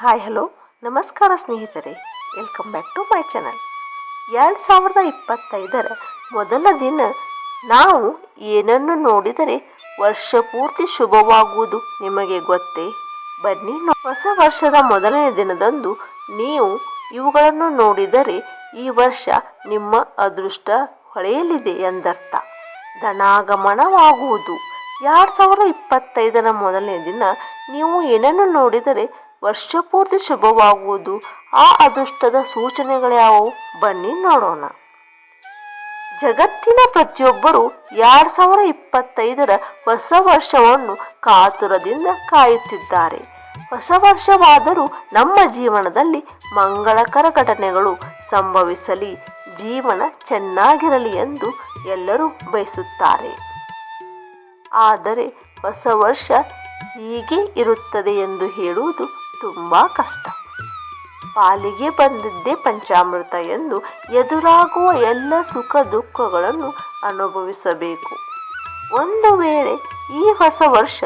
Hi hello ನಮಸ್ಕಾರ ಸ್ನೇಹಿತರೆ, welcome back to my channel. 2025ರ ಮೊದಲ ದಿನ ನಾವು ಏನನ್ನು ನೋಡಿದರೆ ವರ್ಷ ಪೂರ್ತಿ ಶುಭವಾಗುವುದು ನಿಮಗೆ ಗೊತ್ತೇ? ಬನ್ನಿ, ಹೊಸ ವರ್ಷದ ಮೊದಲನೇ ದಿನದಂದು ನೀವು ಇವುಗಳನ್ನು ನೋಡಿದರೆ ಈ ವರ್ಷ ನಿಮ್ಮ ಅದೃಷ್ಟ ಹೊಳೆಯಲಿದೆ ಎಂದರ್ಥ. ಧನಾಗಮನವಾಗುವುದು. 2025ರ ಮೊದಲನೇ ದಿನ ನೀವು ಏನನ್ನು ನೋಡಿದರೆ ವರ್ಷ ಪೂರ್ತಿ ಶುಭವಾಗುವುದು, ಆ ಅದೃಷ್ಟದ ಸೂಚನೆಗಳ್ಯಾವು? ಬನ್ನಿ ನೋಡೋಣ. ಜಗತ್ತಿನ ಪ್ರತಿಯೊಬ್ಬರು 2025ರ ಹೊಸ ವರ್ಷವನ್ನು ಕಾತುರದಿಂದ ಕಾಯುತ್ತಿದ್ದಾರೆ. ಹೊಸ ವರ್ಷವಾದರೂ ನಮ್ಮ ಜೀವನದಲ್ಲಿ ಮಂಗಳಕರ ಘಟನೆಗಳು ಸಂಭವಿಸಲಿ, ಜೀವನ ಚೆನ್ನಾಗಿರಲಿ ಎಂದು ಎಲ್ಲರೂ ಬಯಸುತ್ತಾರೆ. ಆದರೆ ಹೊಸ ವರ್ಷ ಹೀಗೆ ಇರುತ್ತದೆ ಎಂದು ಹೇಳುವುದು ತುಂಬಾ ಕಷ್ಟ. ಪಾಲಿಗೆ ಬಂದದ್ದೇ ಪಂಚಾಮೃತ ಎಂದು ಎದುರಾಗುವ ಎಲ್ಲ ಸುಖ ದುಃಖಗಳನ್ನು ಅನುಭವಿಸಬೇಕು. ಒಂದು ವೇಳೆ ಈ ಹೊಸ ವರ್ಷ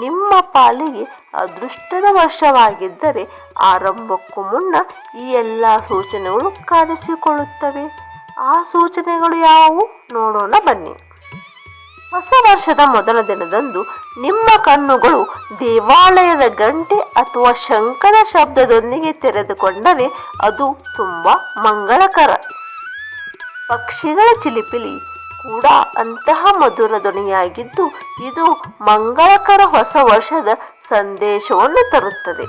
ನಿಮ್ಮ ಪಾಲಿಗೆ ಅದೃಷ್ಟದ ವರ್ಷವಾಗಿದ್ದರೆ ಆರಂಭಕ್ಕೂ ಮುನ್ನ ಈ ಎಲ್ಲ ಸೂಚನೆಗಳು ಕಾಣಿಸಿಕೊಳ್ಳುತ್ತವೆ. ಆ ಸೂಚನೆಗಳು ಯಾವುವು ನೋಡೋಣ ಬನ್ನಿ. ಹೊಸ ವರ್ಷದ ಮೊದಲ ದಿನದಂದು ನಿಮ್ಮ ಕಣ್ಣುಗಳು ದೇವಾಲಯದ ಗಂಟೆ ಅಥವಾ ಶಂಖದ ಶಬ್ದದೊಂದಿಗೆ ತೆರೆದುಕೊಂಡರೆ ಅದು ತುಂಬಾ ಮಂಗಳಕರ. ಪಕ್ಷಿಗಳ ಚಿಲಿಪಿಲಿ ಕೂಡ ಅಂತಹ ಮಧುರ ಧ್ವನಿಯಾಗಿದ್ದು ಇದು ಮಂಗಳಕರ ಹೊಸ ವರ್ಷದ ಸಂದೇಶವನ್ನು ತರುತ್ತದೆ.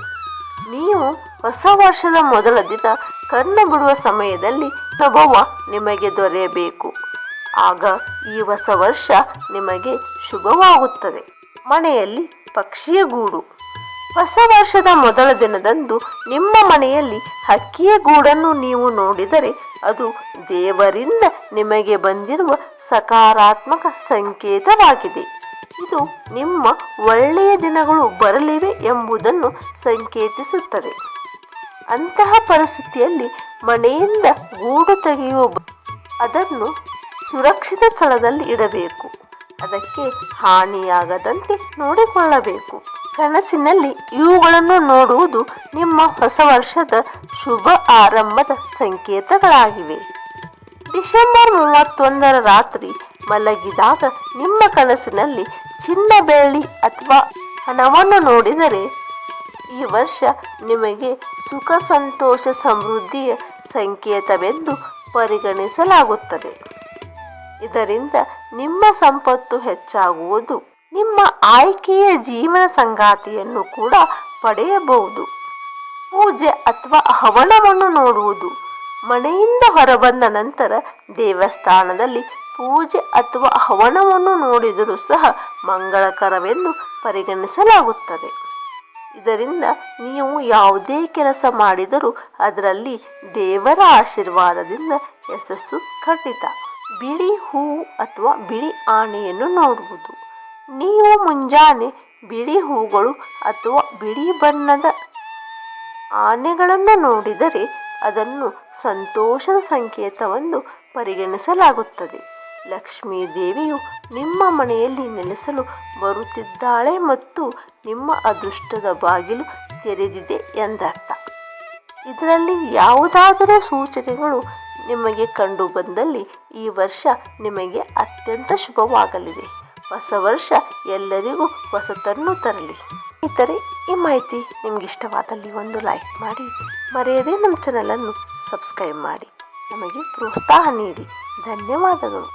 ನೀವು ಹೊಸ ವರ್ಷದ ಮೊದಲ ದಿನ ಕಣ್ಣು ಬಿಡುವ ಸಮಯದಲ್ಲಿ ಅನುಭವ ನಿಮಗೆ ದೊರೆಯಬೇಕು. ಆಗ ಈ ಹೊಸ ವರ್ಷ ನಿಮಗೆ ಶುಭವಾಗುತ್ತದೆ. ಮನೆಯಲ್ಲಿ ಪಕ್ಷಿಯ ಗೂಡು. ಹೊಸ ವರ್ಷದ ಮೊದಲ ದಿನದಂದು ನಿಮ್ಮ ಮನೆಯಲ್ಲಿ ಹಕ್ಕಿಯ ಗೂಡನ್ನು ನೀವು ನೋಡಿದರೆ ಅದು ದೇವರಿಂದ ನಿಮಗೆ ಬಂದಿರುವ ಸಕಾರಾತ್ಮಕ ಸಂಕೇತವಾಗಿದೆ. ಇದು ನಿಮ್ಮ ಒಳ್ಳೆಯ ದಿನಗಳು ಬರಲಿವೆ ಎಂಬುದನ್ನು ಸಂಕೇತಿಸುತ್ತದೆ. ಅಂತಹ ಪರಿಸ್ಥಿತಿಯಲ್ಲಿ ಮನೆಯಿಂದ ಗೂಡು ತೆಗೆಯುವ ಅದನ್ನು ಸುರಕ್ಷಿತ ಸ್ಥಳದಲ್ಲಿ ಇಡಬೇಕು. ಅದಕ್ಕೆ ಹಾನಿಯಾಗದಂತೆ ನೋಡಿಕೊಳ್ಳಬೇಕು. ಕನಸಿನಲ್ಲಿ ಇವುಗಳನ್ನು ನೋಡುವುದು ನಿಮ್ಮ ಹೊಸ ವರ್ಷದ ಶುಭ ಆರಂಭದ ಸಂಕೇತಗಳಾಗಿವೆ. ಡಿಸೆಂಬರ್ 31ರ ರಾತ್ರಿ ಮಲಗಿದಾಗ ನಿಮ್ಮ ಕನಸಿನಲ್ಲಿ ಚಿನ್ನ, ಬೆಳ್ಳಿ ಅಥವಾ ಹಣವನ್ನು ನೋಡಿದರೆ ಈ ವರ್ಷ ನಿಮಗೆ ಸುಖ, ಸಂತೋಷ, ಸಮೃದ್ಧಿಯ ಸಂಕೇತವೆಂದು ಪರಿಗಣಿಸಲಾಗುತ್ತದೆ. ಇದರಿಂದ ನಿಮ್ಮ ಸಂಪತ್ತು ಹೆಚ್ಚಾಗುವುದು, ನಿಮ್ಮ ಆಯ್ಕೆಯ ಜೀವನ ಸಂಗಾತಿಯನ್ನು ಕೂಡ ಪಡೆಯಬಹುದು. ಪೂಜೆ ಅಥವಾ ಹವನವನ್ನು ನೋಡುವುದು. ಮನೆಯಿಂದ ಹೊರಬಂದ ನಂತರ ದೇವಸ್ಥಾನದಲ್ಲಿ ಪೂಜೆ ಅಥವಾ ಹವನವನ್ನು ನೋಡಿದರೂ ಸಹ ಮಂಗಳಕರವೆಂದು ಪರಿಗಣಿಸಲಾಗುತ್ತದೆ. ಇದರಿಂದ ನೀವು ಯಾವುದೇ ಕೆಲಸ ಮಾಡಿದರೂ ಅದರಲ್ಲಿ ದೇವರ ಆಶೀರ್ವಾದದಿಂದ ಯಶಸ್ಸು ಖಂಡಿತ. ಬಿಳಿ ಹೂವು ಅಥವಾ ಬಿಳಿ ಆನೆಯನ್ನು ನೋಡುವುದು. ನೀವು ಮುಂಜಾನೆ ಬಿಳಿ ಹೂಗಳು ಅಥವಾ ಬಿಳಿ ಬಣ್ಣದ ಆನೆಗಳನ್ನು ನೋಡಿದರೆ ಅದನ್ನು ಸಂತೋಷದ ಸಂಕೇತವೆಂದು ಪರಿಗಣಿಸಲಾಗುತ್ತದೆ. ಲಕ್ಷ್ಮೀ ದೇವಿಯು ನಿಮ್ಮ ಮನೆಯಲ್ಲಿ ನೆಲೆಸಲು ಬರುತ್ತಿದ್ದಾಳೆ ಮತ್ತು ನಿಮ್ಮ ಅದೃಷ್ಟದ ಬಾಗಿಲು ತೆರೆದಿದೆ ಎಂದರ್ಥ. ಇದರಲ್ಲಿ ಯಾವುದಾದರೂ ಸೂಚನೆಗಳು ನಿಮಗೆ ಕಂಡು ಬಂದಲ್ಲಿ ಈ ವರ್ಷ ನಿಮಗೆ ಅತ್ಯಂತ ಶುಭವಾಗಲಿದೆ. ಹೊಸ ವರ್ಷ ಎಲ್ಲರಿಗೂ ಹೊಸತನ್ನು ತರಲಿ. ಸ್ನೇಹಿತರೆ, ಈ ಮಾಹಿತಿ ನಿಮ್ಗೆ ಇಷ್ಟವಾದಲ್ಲಿ ಒಂದು ಲೈಕ್ ಮಾಡಿ, ಮರೆಯದೇ ನಮ್ಮ ಚಾನಲನ್ನು ಸಬ್ಸ್ಕ್ರೈಬ್ ಮಾಡಿ ನಮಗೆ ಪ್ರೋತ್ಸಾಹ ನೀಡಿ. ಧನ್ಯವಾದಗಳು.